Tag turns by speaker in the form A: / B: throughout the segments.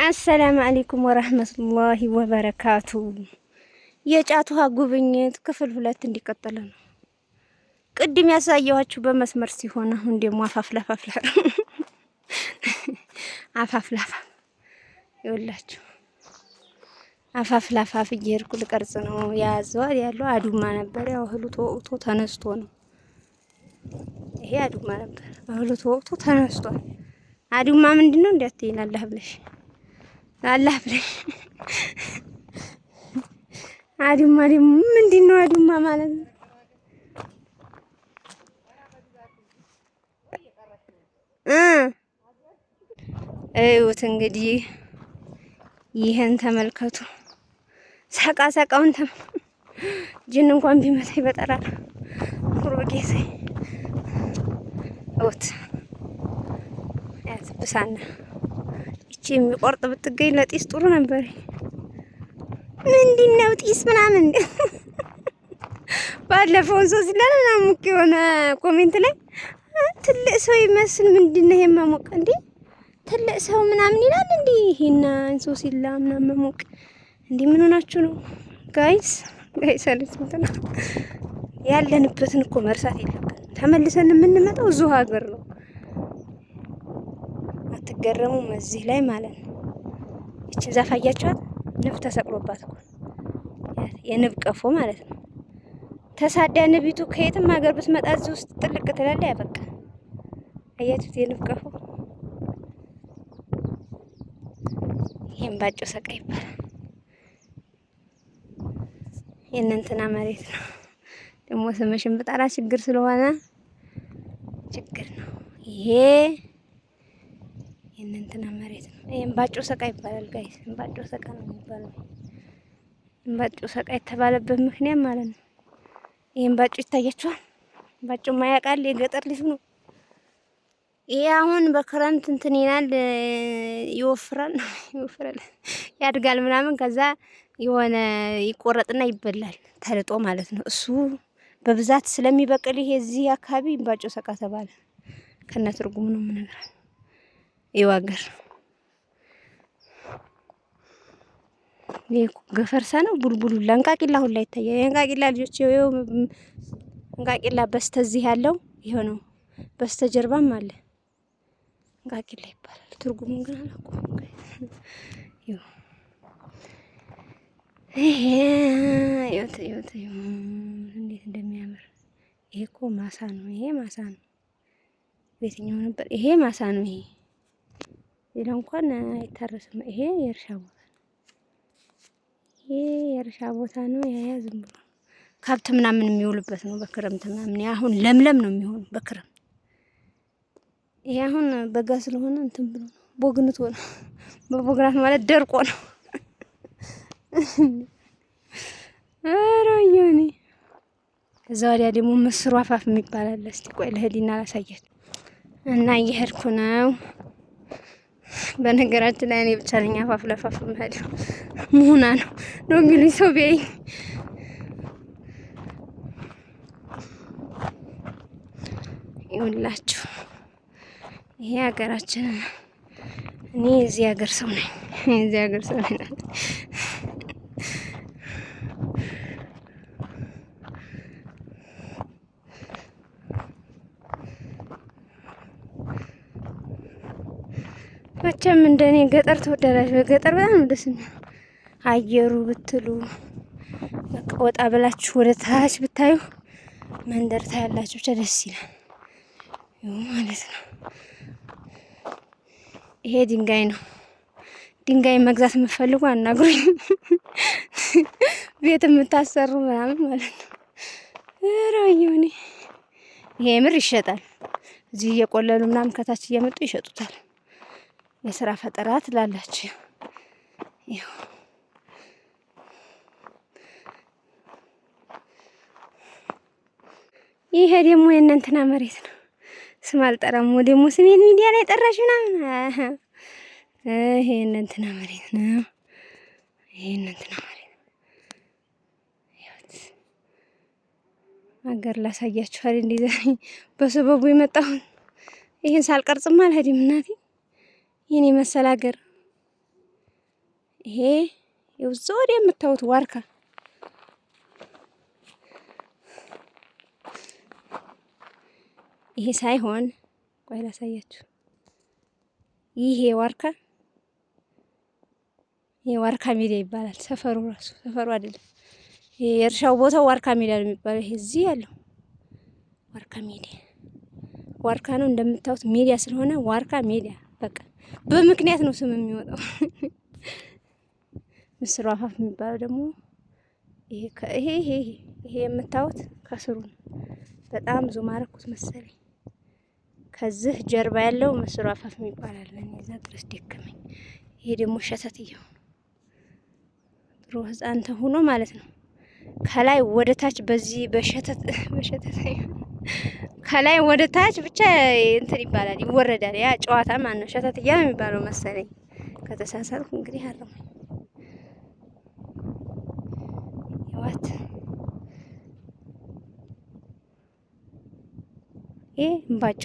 A: አሰላሙ አለይኩም ወራህመቱላሂ ወበረካቱ። የጫት ውሃ ጉብኝት ክፍል 2 እንዲቀጥል ነው። ቅድም ያሳየኋችሁ በመስመር ሲሆን አሁን ደግሞ አፋፍላፋፍላ አፋፍላፋ ይኸውላችሁ አፋፍላፋፍ እየሄድኩ ልቀርጽ ነው። ያዘዋል ያለው አዱማ ነበር። ያው እህሉ ተወቅቶ ተነስቶ ነው። ይሄ አዱማ ነበር። እህሉ ተወቅቶ ተነስቷል። አዱማ ምንድነው እንዴት አላህ ብለሽ አላህ ብለሽ አዱማ ደግሞ ምንድነው? አዱማ ማለት ነው እዩት እንግዲህ ይሄን ተመልከቱ። ሰቃውን ጅን እንኳን ቢመታኝ በጠራራ ሩጌሴ እውት ያዝብሳና እቺ የሚቆርጥ ብትገኝ ለጢስ ጥሩ ነበር። ምንድነው ጢስ ምናምን ባለፈው ሰው ሲላል ምናምን የሆነ ኮሜንት ላይ ትልቅ ሰው ይመስል ምንድነው ይሄ ማሞቅ እንዴ? ትልቅ ሰው ምናምን ይላል እንዴ? ይሄና እንሶ ሲላ ምናምን ማሞቅ እንዴ? ምን ሆናችሁ ነው ጋይስ? አልተንተና ያለንበትን እኮ መርሳት የለብንም። ተመልሰን የምንመጣው እዚሁ ሀገር ነው። አትገረሙም? እዚህ ላይ ማለት ነው። እቺን ዛፍ አያችኋት? ንብ ተሰቅሎባት እኮ የንብ ቀፎ ማለት ነው። ተሳዳ ንቢቱ ከየትም ሀገር ብትመጣ እዚህ ውስጥ ጥልቅ ትላለች። ያበቃ አያችሁት? የንብ ቀፎ ይሄን ባጮ ሰቃ ይባላል። የእናንተና መሬት ነው ደግሞ ስምሽን ብጠራ ችግር ስለሆነ ችግር ነው። ይሄ የእናንተና መሬት ነው። ይሄን ባጮ ሰቃ ይባላል ጋይስ። ባጮ ሰቃ ነው የሚባለው። ባጮ ሰቃ የተባለበት ምክንያት ማለት ነው። ይሄን ባጮ ይታያችኋል። ባጮ ማያውቃል የገጠር ልጅ ነው። ይሄ አሁን በክረምት እንትን ይላል፣ ይወፍራል ያድጋል ምናምን። ከዛ የሆነ ይቆረጥና ይበላል ተልጦ ማለት ነው። እሱ በብዛት ስለሚበቅል ይሄ እዚህ አካባቢ ባጮ ሰቃ ተባለ። ከነ ትርጉሙ ነው የምነግርህ። ይዋገር ገፈርሳ ነው ቡልቡሉ ለንቃቂላ ሁላ ይታያል። የንቃቂላ ልጆች ይሄው እንቃቂላ በስተዚህ ያለው ይሄ ነው። በስተጀርባም አለ እንቃቂላ ይባላል። ትርጉሙን ግን አላውቀውም። ይሄ እንዴት እንደሚያምር! ይሄ እኮ ማሳ ነው። ይሄ ማሳ ነው። ቤተኛው ነበር። ይሄ ማሳ ነው። ይሄ ሌላ እንኳን አይታረስም። ይሄ የእርሻ ቦታ ነው። ይሄ የእርሻ ቦታ ነው። ያ ዝም ብሎ ከብት ምናምን የሚውልበት ነው በክረምት ምናምን። አሁን ለምለም ነው የሚሆነው በክረምት። ይሄ አሁን በጋ ስለሆነ እንትን ብሎ ነው ቦግንቶ ነው። በቦግራት ማለት ደርቆ ነው። አሮዮኒ ከዛ ወዲያ ደግሞ ምስሩ አፋፍ የሚባል አለ። እስቲ ቆይ ለህሊና ላሳያት እና እየሄድኩ ነው። በነገራችን ላይ እኔ ብቻ ነኝ አፋፍ ለፋፍ የምሄደው። ሙና ነው የሚሉኝ ሰው ቢያይ። ይኸውላችሁ ይሄ ሀገራችን። እኔ የዚህ ሀገር ሰው ነኝ። የዚህ ሀገር ሰው ነኝ። መቼም እንደኔ ገጠር ተወዳላችሁ። ገጠር በጣም ነው ደስ የሚለው አየሩ ብትሉ። በቃ ወጣ ብላችሁ ወደ ታች ብታዩ መንደር ታያላችሁ። ብቻ ደስ ይላል ማለት ነው። ይሄ ድንጋይ ነው። ድንጋይ መግዛት የምትፈልጉ አናግሩኝ። ቤት የምታሰሩ ምናምን ማለት ነው። ራዩኒ ይሄ ምር ይሸጣል። እዚህ እየቆለሉ ምናምን ከታች እየመጡ ይሸጡታል። የስራ ፈጠራ ትላላችሁ። ይሄ ደግሞ የእናንተና መሬት ነው። ስም አልጠራም። ደግሞ ስሜን ሚዲያ ላይ ጠራሽ ምናምን። ይሄ የእናንተና መሬት ነው። ይሄ የእናንተና መሬት ነው። ሀገር ላሳያችሁ አይደል? እንዴ በሰበቡ የመጣሁት ይሄን ሳልቀርጽም አልሄድም እናቴ። የኔ መሰል ሀገር ይሄ የውዘው ወዲያ የምታዩት ዋርካ ይሄ ሳይሆን ቆይ ላሳያችሁ። ይሄ ዋርካ ዋርካ ሜዳ ይባላል። ሰፈሩ ራሱ ሰፈሩ አይደለም። ይሄ የእርሻው ቦታው ዋርካ ሜዳ ነው የሚባለው። ይሄ እዚህ ያለው ዋርካ ሜዳ ዋርካ ነው እንደምታዩት ሜዳ ስለሆነ ዋርካ ሜዳ በቃ በምክንያት ነው ስም የሚወጣው። ምስሩ አፋፍ የሚባለው ደግሞ ይሄ የምታዩት ከስሩ ነው። በጣም ዙም አደረኩት መሰለኝ። ከዚህ ጀርባ ያለው ምስሩ አፋፍ የሚባላል። እዛ ድረስ ደከመኝ። ይሄ ደግሞ ሸተትየው ጥሩ ህፃን ሆኖ ማለት ነው። ከላይ ወደ ታች በዚህ በሸተት ከላይ ወደ ታች ብቻ እንትን ይባላል ይወረዳል። ያ ጨዋታ ማን ነው ሸተትያ ነው የሚባለው መሰለኝ። ከተሳሳትኩ እንግዲህ አረሙ ይዋት ይሄ እምባጮ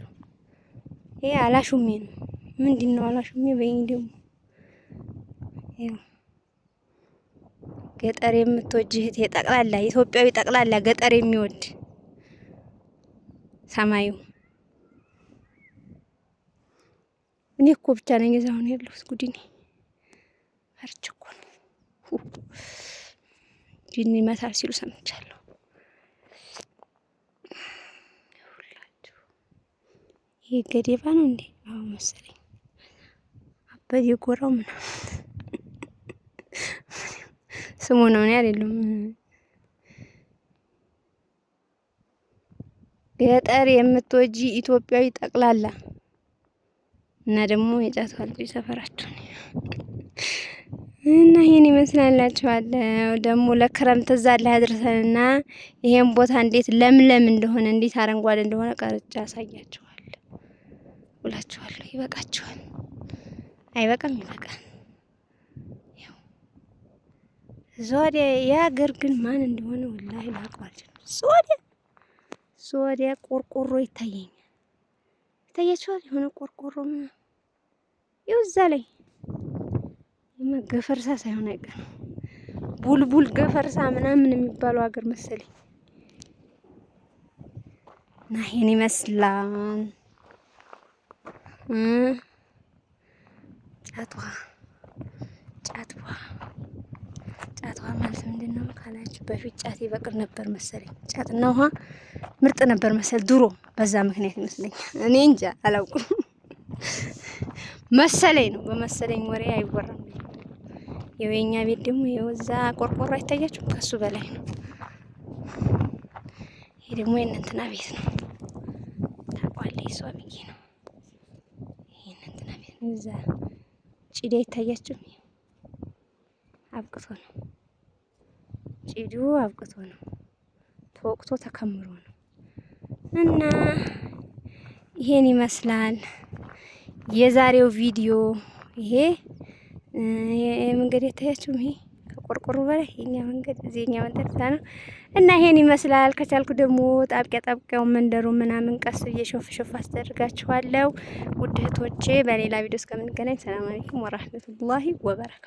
A: ይሄ አላሹሜ ነው። ምንድነው አላሹሜ በይኝ ደግሞ ገጠር የምትወጅ እህቴ ጠቅላላ ኢትዮጵያዊ ጠቅላላ ገጠር የሚወድ ሰማዩ እኔ እኮ ብቻ ነኝ እዛው ነው ያለሁት። ጉዲኔ ፈርቼ እኮ ነው ጂኒ ይመታል ሲሉ ሰምቻለሁ። ይሄ ገዴባ ነው እንዴ? አዎ መሰለኝ። አበድ የጎራው ምናምን ስሙ ነው እኔ አይደለም። ገጠር የምትወጂ ኢትዮጵያዊ ጠቅላላ እና ደግሞ የጫቷል ሰፈራችሁ እና ይሄን ይመስላላችኋል። ደግሞ ለክረምት እዛ ላይ ያድርሰንና ይሄን ቦታ እንዴት ለምለም እንደሆነ እንዴት አረንጓዴ እንደሆነ ቀርጬ አሳያችኋለሁ ብላችኋለሁ። ይበቃችኋል። አይበቃም? ይበቃል። ዞዲያ የሀገር ግን ማን እንደሆነ ወላሂ ላውቀው አልችልም። ዞዲያ ቆርቆሮ ይታየኛል። ይታያችኋል? የሆነ ቆርቆሮ ምናምን ይኸው እዛ ላይ ገፈርሳ ሳይሆን አይቀርም ቡልቡል ገፈርሳ ምናምን የሚባለው ሀገር መሰለኝ። እና ይሄን ይመስላል ጫቷ ማለት ምንድነው ካላችሁ በፊት ጫት ይበቅል ነበር መሰለኝ። ጫትና ውሃ ምርጥ ነበር መሰል ድሮ። በዛ ምክንያት ይመስለኛል። እኔ እንጃ አላውቅም። መሰለኝ ነው በመሰለኝ ወሬ አይወራም። የኛ ቤት ደግሞ የወዛ ቆርቆሮ አይታያችሁ? ከሱ በላይ ነው። ይሄ ደግሞ የእንትና ቤት ነው። ታውቃለህ? እሷ ብዬ ነው። ይሄ የእንትና ቤት ነው። እዛ ጭዳ ይታያችሁ? አብቅቶ ነው ጭዱ አብቅቶ ነው ተወቅቶ ተከምሮ ነው። እና ይሄን ይመስላል የዛሬው ቪዲዮ። ይሄ መንገድ የታያችሁ ይሄ ከቆርቆሮ በላይ የኛ መንገድ እዚህኛ መንገድ ነው። እና ይሄን ይመስላል። ከቻልኩ ደግሞ ጣብቂያው መንደሩ ምናምን ቀስ ብዬ ሾፍ አስደርጋችኋለሁ። ውድ እህቶቼ በሌላ ቪዲዮ እስከምንገናኝ ሰላም አለይኩም ወራህመቱላሂ ወበረካቱ።